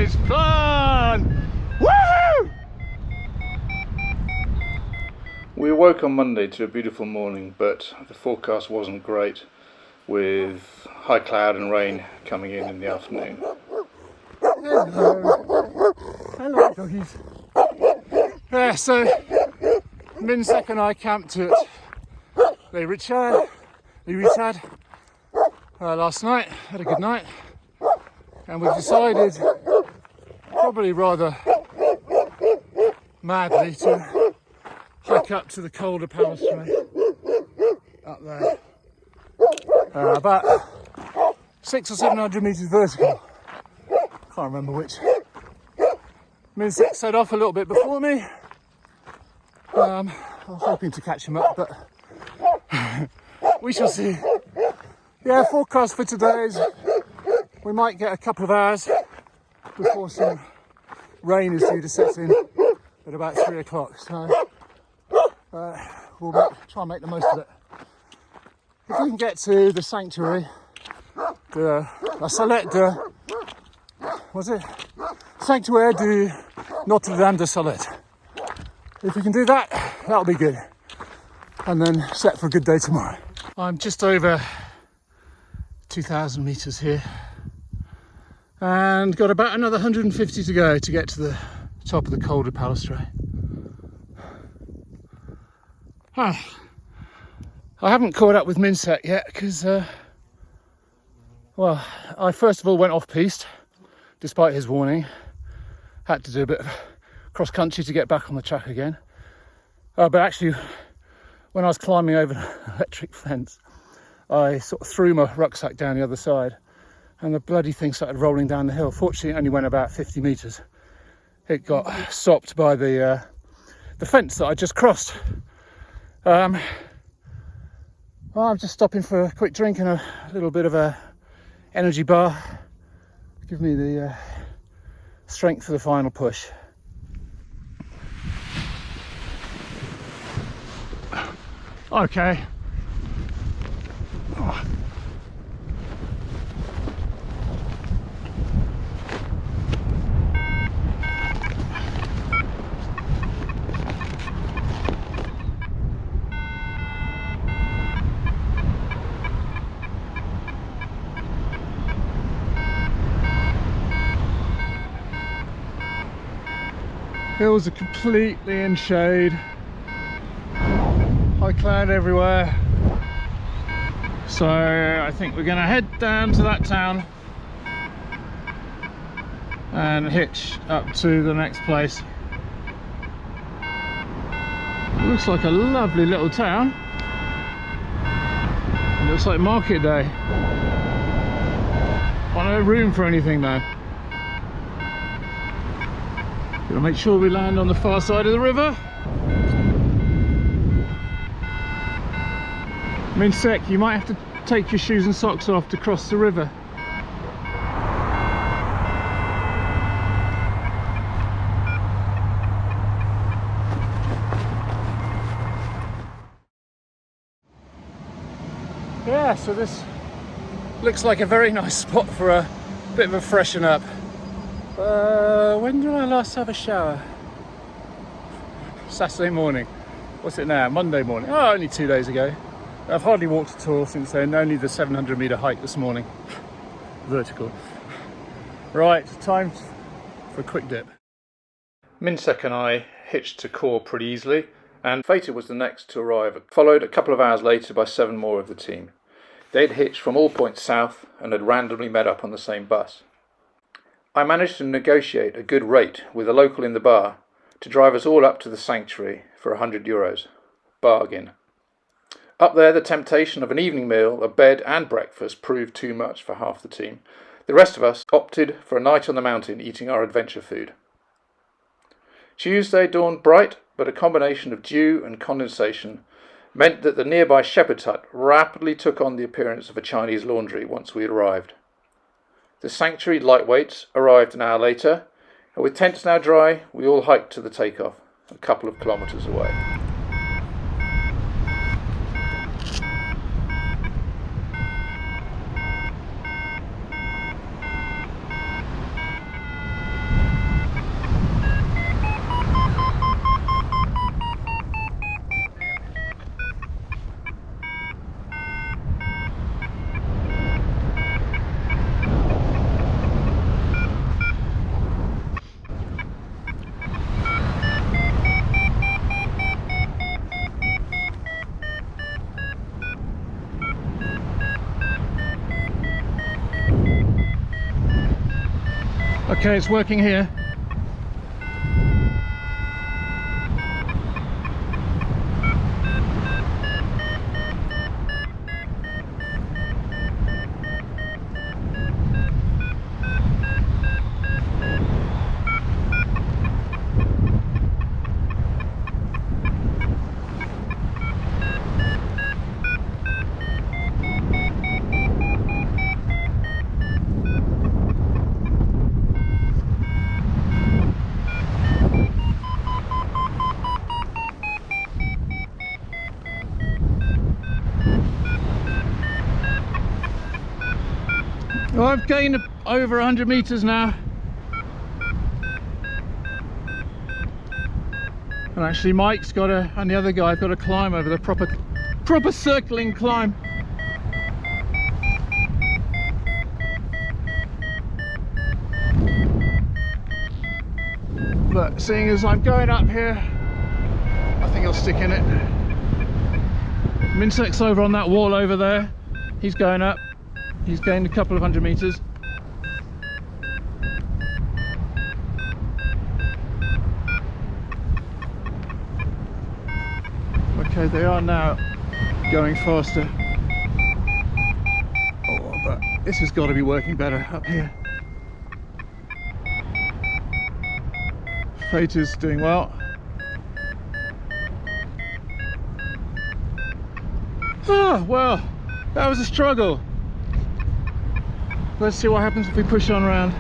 is fun! Woohoo! We awoke on Monday to a beautiful morning, but the forecast wasn't great, with high cloud and rain coming in the afternoon. Hello doggies. Yeah, so Mincek and I camped at Les Richard last night, had a good night, and we decided, probably rather madly, to hike up to the Col du Palastre up there, about 600 or 700 metres vertical, can't remember which. Mincek set off a little bit before me. I'm hoping to catch him up, but we shall see. Yeah, forecast for today is we might get a couple of hours before some rain is due to set in at about 3 o'clock. So we'll try and make the most of it. If we can get to the sanctuary, the Salette de, was it? Sanctuaire de Notre Dame de Salette. If we can do that, that'll be good. And then set for a good day tomorrow. I'm just over 2,000 metres here. And got about another 150 to go to get to the top of the Col du Palastre. I haven't caught up with Mincek yet because, well, I first of all went off-piste, despite his warning. Had to do a bit of cross-country to get back on the track again. But actually, when I was climbing over an electric fence, I sort of threw my rucksack down the other side, and the bloody thing started rolling down the hill. Fortunately, it only went about 50 metres. It got stopped by the fence that I just crossed. Well, I'm just stopping for a quick drink and a little bit of a energy bar. Give me the strength for the final push. Okay. Oh. Hills are completely in shade, high cloud everywhere, so I think we're going to head down to that town and hitch up to the next place. It looks like a lovely little town. It looks like market day. Got no room for anything though. Gotta make sure we land on the far side of the river. Mincek, you might have to take your shoes and socks off to cross the river. Yeah, so this looks like a very nice spot for a bit of a freshen up. When did I last have a shower? Saturday morning. What's it now? Monday morning. Oh, only 2 days ago. I've hardly walked at all since then. Only the 700 metre hike this morning. Vertical. Right, time for a quick dip. Mincek and I hitched to Cor pretty easily, and Feite was the next to arrive, followed a couple of hours later by 7 more of the team. They'd hitched from all points south and had randomly met up on the same bus. I managed to negotiate a good rate with a local in the bar to drive us all up to the sanctuary for €100. Bargain. Up there, the temptation of an evening meal, a bed and breakfast proved too much for half the team. The rest of us opted for a night on the mountain eating our adventure food. Tuesday dawned bright, but a combination of dew and condensation meant that the nearby shepherd's hut rapidly took on the appearance of a Chinese laundry once we had arrived. The sanctuary lightweights arrived an hour later, and with tents now dry, we all hiked to the takeoff, a couple of kilometres away. Okay, it's working here. Well, I've gained over 100 meters now. And actually Mike's got and the other guy's got to climb over the proper circling climb. But seeing as I'm going up here, I think I'll stick in it. Mincek's over on that wall over there. He's going up. He's gained a couple of 100 meters. Okay, they are now going faster. Oh, but this has got to be working better up here. Feite is doing well. Ah, well, that was a struggle. Let's see what happens if we push on around.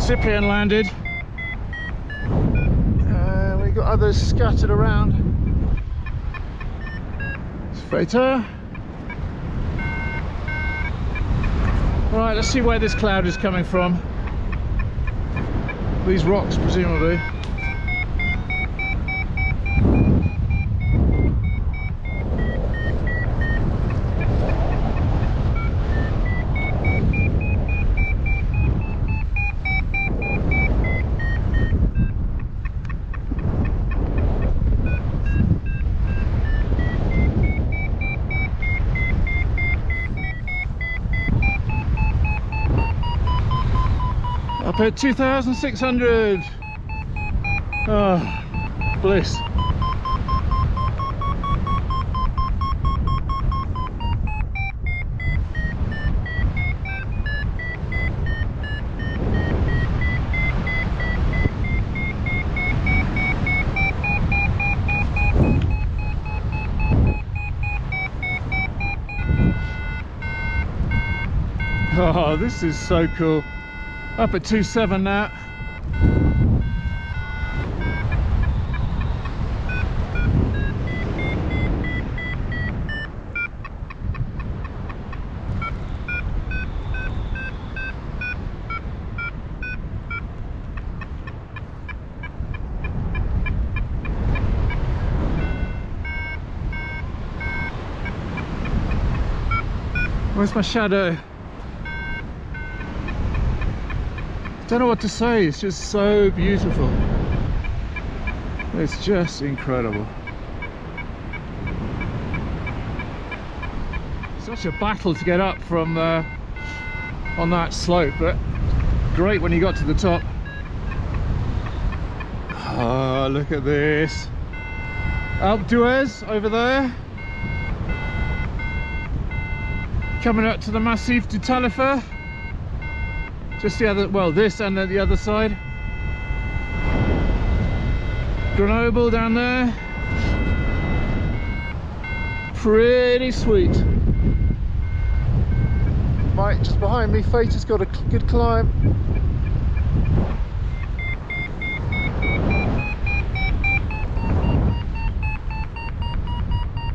Cyprian landed. We got others scattered around. It's Feite. Right, let's see where this cloud is coming from. These rocks, presumably. Up at 2,600. Oh, bliss. Oh, this is so cool. Up at 2.7 now. Where's my shadow? Don't know what to say, it's just so beautiful. It's just incredible. Such a battle to get up from on that slope, but great when you got to the top. Oh, look at this. Alpe d'Huez over there. Coming up to the Massif du Talifer. Just the other, well, this and then the other side. Grenoble down there. Pretty sweet. Mike just behind me. Feite's got a good climb.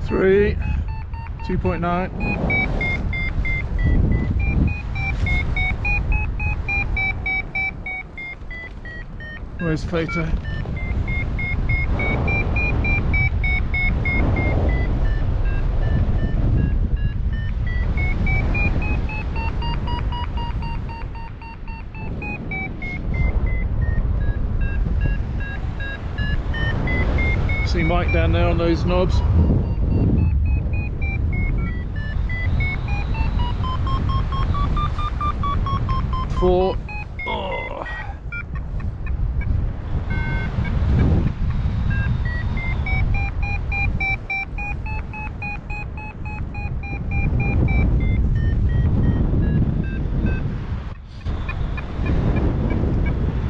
Three, 2.9. Where's Feite? See Mike down there on those knobs. before. Oh.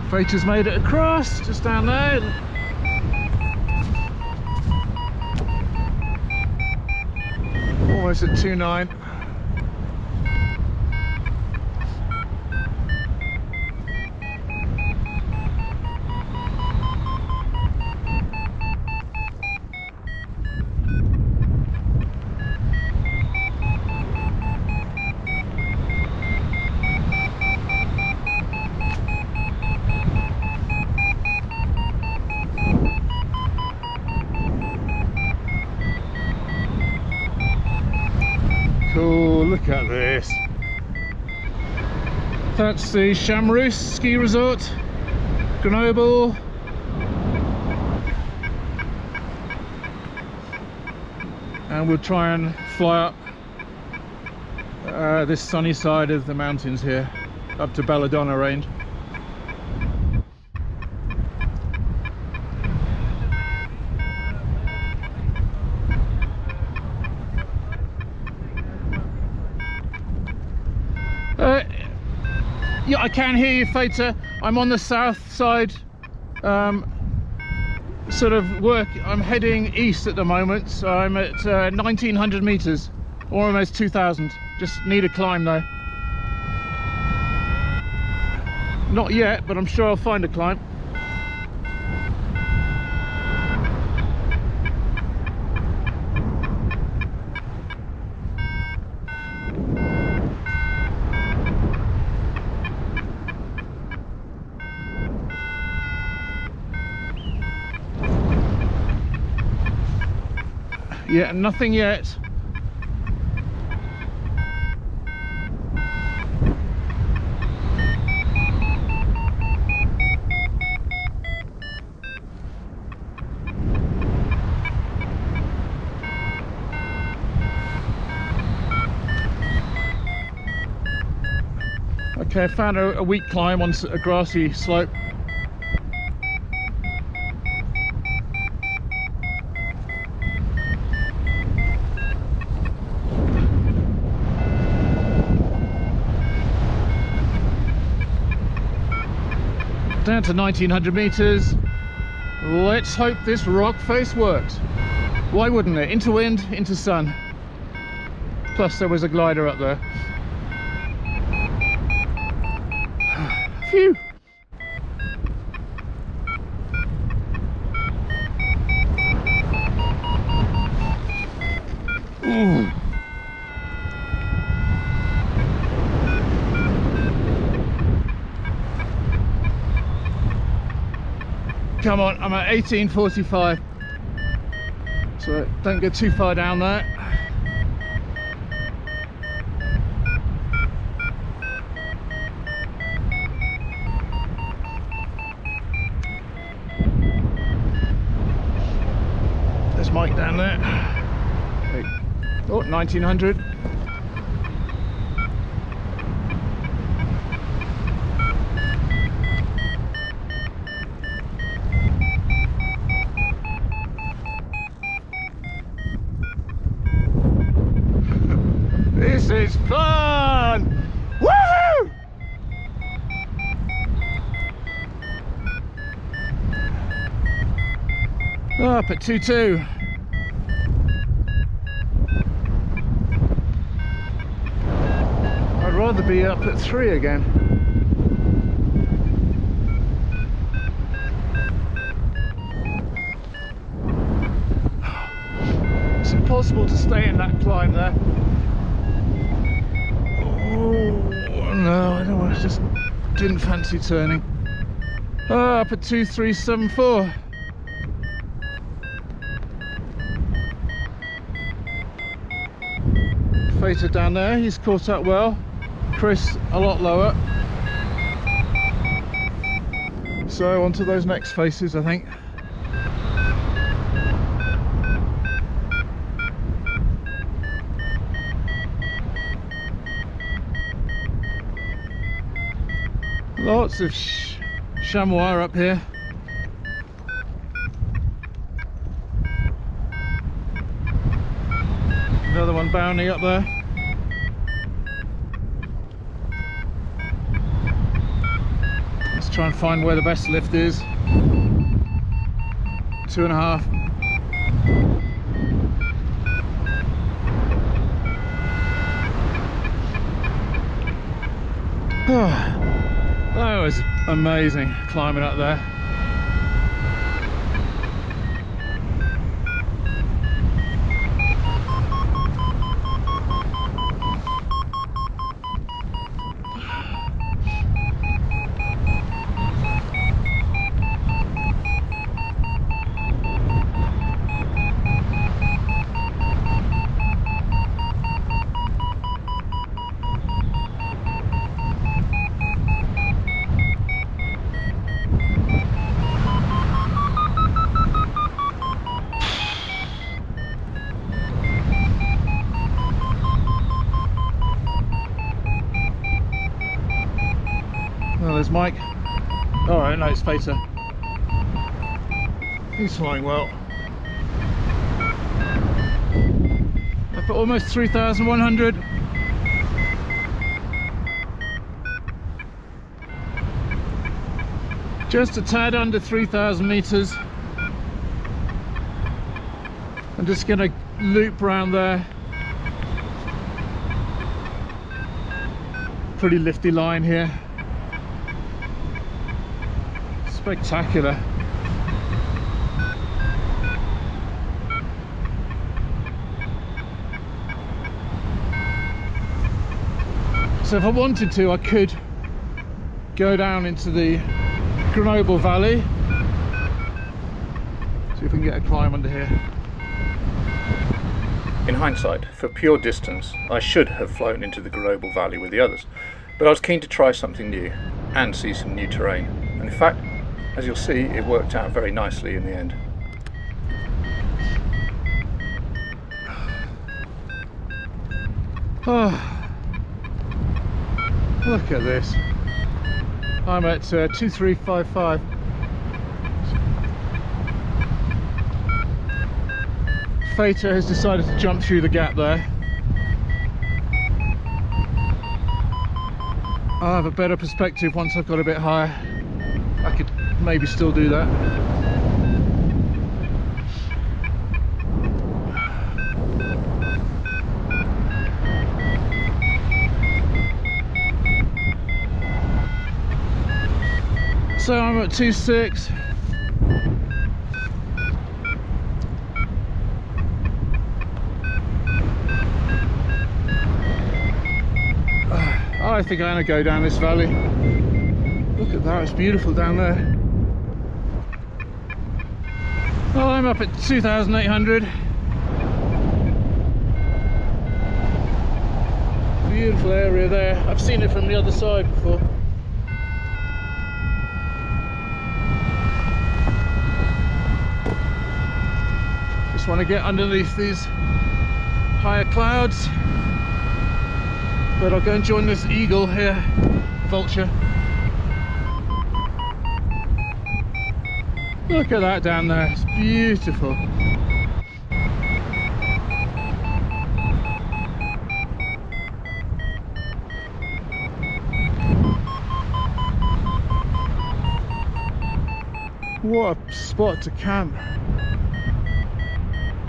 Feite has made it across, just down there. Almost at 2.9. Cool, look at this. That's the Chambre ski resort, Gumball. And we'll try and fly up this sunny side of the mountains here, up to Belladonna range. Yeah, I can hear you, Feite. I'm on the south side, sort of work. I'm heading east at the moment, so I'm at 1900 meters, or almost 2000. Just need a climb though. Not yet, but I'm sure I'll find a climb. Yeah, nothing yet. Okay, I found a weak climb on a grassy slope. Down to 1900 meters. Let's hope this rock face works. Why wouldn't it? Into wind, into sun. Plus there was a glider up there. Phew. Ooh. Come on, I'm at 1845, so don't get too far down there. There's Mike down there. Oh, 1900. This is fun! Woohoo! Up at 2.2. I'd rather be up at 3 again. It's impossible to stay in that climb there. No, I don't want to, just didn't fancy turning. Up at 2374. Feite down there, he's caught up well. Chris a lot lower. So on to those next faces, I think. Lots of chamois up here. Another one bounding up there. Let's try and find where the best lift is. 2.5. That was amazing climbing up there. Oh, there's Mike. Alright, no, it's Feite. He's flying well. Up at almost 3,100. Just a tad under 3,000 meters. I'm just going to loop around there. Pretty lifty line here. Spectacular. So if I wanted to, I could go down into the Grenoble Valley. See if we can get a climb under here. In hindsight, for pure distance, I should have flown into the Grenoble Valley with the others, but I was keen to try something new and see some new terrain. And in fact, as you'll see, it worked out very nicely in the end. Oh, look at this. I'm at 2355. Feite has decided to jump through the gap there. I'll have a better perspective once I've got a bit higher. I could maybe still do that. So I'm at 2.6. I think I'm going to go down this valley. Look at that, it's beautiful down there. Well, I'm up at 2,800. Beautiful area there. I've seen it from the other side before. Just want to get underneath these higher clouds. But I'll go and join this eagle here, vulture. Look at that down there, it's beautiful. What a spot to camp.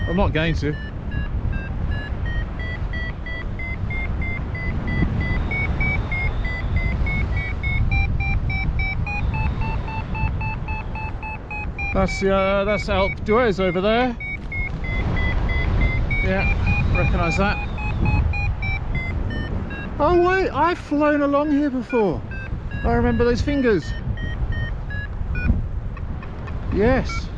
I'm not going to. That's Alpe d'Huez over there. Yeah, recognise that. Oh wait, I've flown along here before. I remember those fingers. Yes.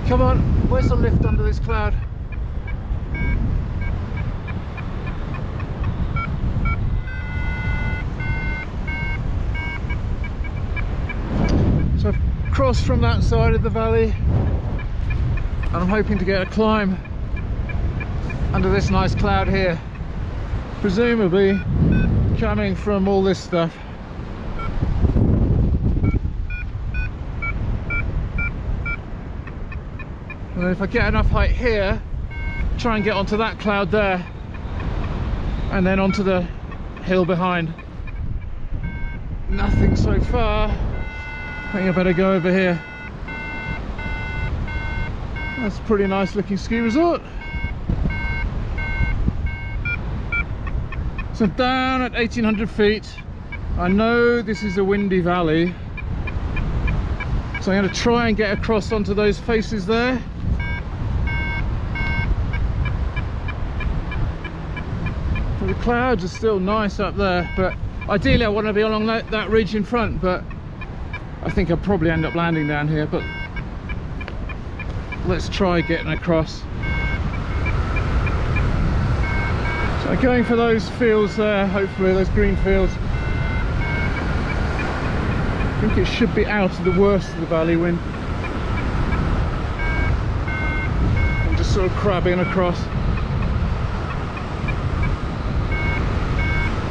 Come on, where's the lift under this cloud? So I've crossed from that side of the valley and I'm hoping to get a climb under this nice cloud here. Presumably coming from all this stuff. And if I get enough height here, try and get onto that cloud there, and then onto the hill behind. Nothing so far. I think I better go over here. That's a pretty nice looking ski resort. So down at 1800 feet. I know this is a windy valley, so I'm going to try and get across onto those faces there. So the clouds are still nice up there, but ideally I want to be along that ridge in front, but I think I'll probably end up landing down here, but let's try getting across. So going for those fields there, hopefully those green fields. I think it should be out of the worst of the valley wind. I'm just sort of crabbing across.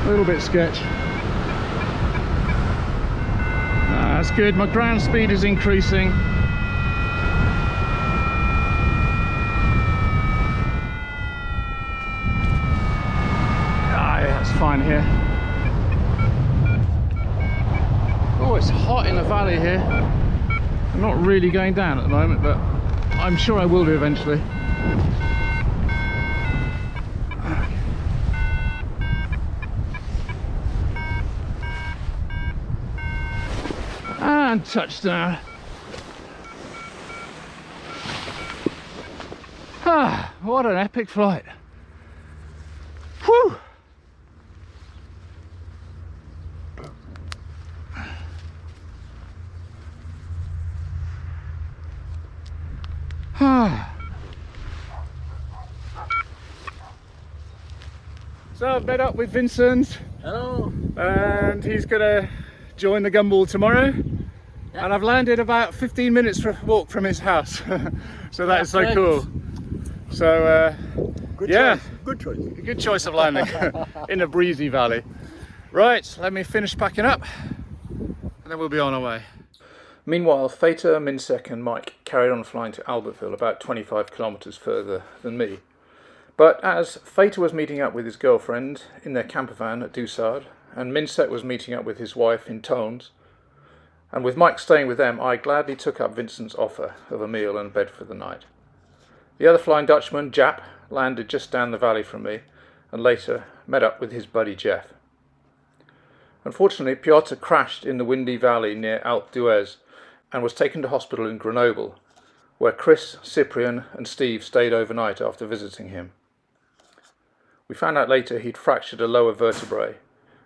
A little bit sketch. That's good, my ground speed is increasing. That's fine here. Oh, it's hot in the valley here. I'm not really going down at the moment, but I'm sure I will be eventually. And touchdown. Ah, what an epic flight. Whew. So I've met up with Vincent. Hello. And he's gonna join the Gumball tomorrow. Yeah. And I've landed about 15 minutes for a walk from his house. So that is so cool. So Good yeah, choice. Good choice. Good choice of landing in a breezy valley. Right, let me finish packing up and then we'll be on our way. Meanwhile, Feite, Mincek and Mike carried on flying to Albertville, about 25 kilometres further than me. But as Feite was meeting up with his girlfriend in their camper van at Doussard, and Mincek was meeting up with his wife in Tones, and with Mike staying with them, I gladly took up Vincent's offer of a meal and bed for the night. The other Flying Dutchman, Jap, landed just down the valley from me, and later met up with his buddy Jeff. Unfortunately, Piotr crashed in the windy valley near Alpe d'Huez and was taken to hospital in Grenoble, where Chris, Cyprian and Steve stayed overnight after visiting him. We found out later he'd fractured a lower vertebrae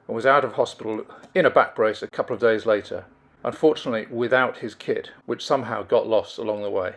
and was out of hospital in a back brace a couple of days later, unfortunately without his kit, which somehow got lost along the way.